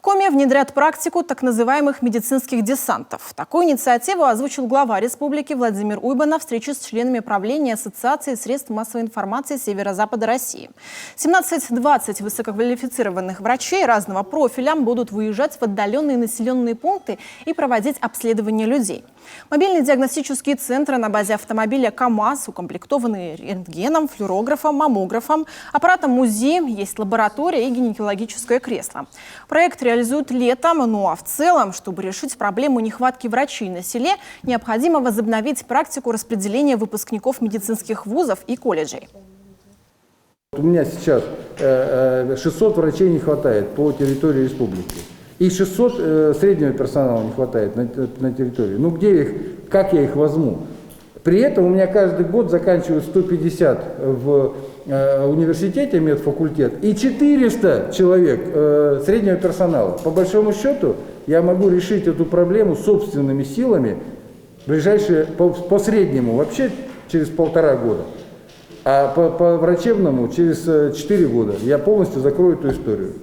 Коми внедрят практику так называемых медицинских десантов. Такую инициативу озвучил глава республики Владимир Уйба на встрече с членами правления Ассоциации средств массовой информации Северо-Запада России. 17-20 высококвалифицированных врачей разного профиля будут выезжать в отдаленные населенные пункты и проводить обследование людей. Мобильные диагностические центры на базе автомобиля КАМАЗ укомплектованы рентгеном, флюорографом, маммографом, аппаратом МУЗИ, есть лаборатория и гинекологическое кресло. Проект реализуют летом, ну а в целом, чтобы решить проблему нехватки врачей на селе, необходимо возобновить практику распределения выпускников медицинских вузов и колледжей. У меня сейчас 600 врачей не хватает по территории республики. И 600 среднего персонала не хватает на территории. Ну где их, как я их возьму? При этом у меня каждый год заканчивают 150 в университете, медфакультет, и 400 человек среднего персонала. По большому счету я могу решить эту проблему собственными силами ближайшие, по среднему вообще через 1,5 года. А по врачебному через 4 года я полностью закрою эту историю.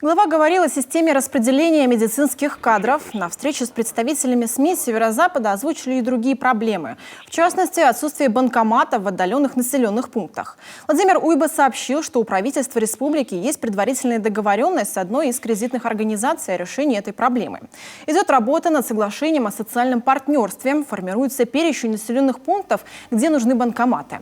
Глава говорил о системе распределения медицинских кадров. На встрече с представителями СМИ Северо-Запада озвучили и другие проблемы. В частности, отсутствие банкоматов в отдаленных населенных пунктах. Владимир Уйба сообщил, что у правительства республики есть предварительная договоренность с одной из кредитных организаций о решении этой проблемы. Идет работа над соглашением о социальном партнерстве. Формируется перечень населенных пунктов, где нужны банкоматы.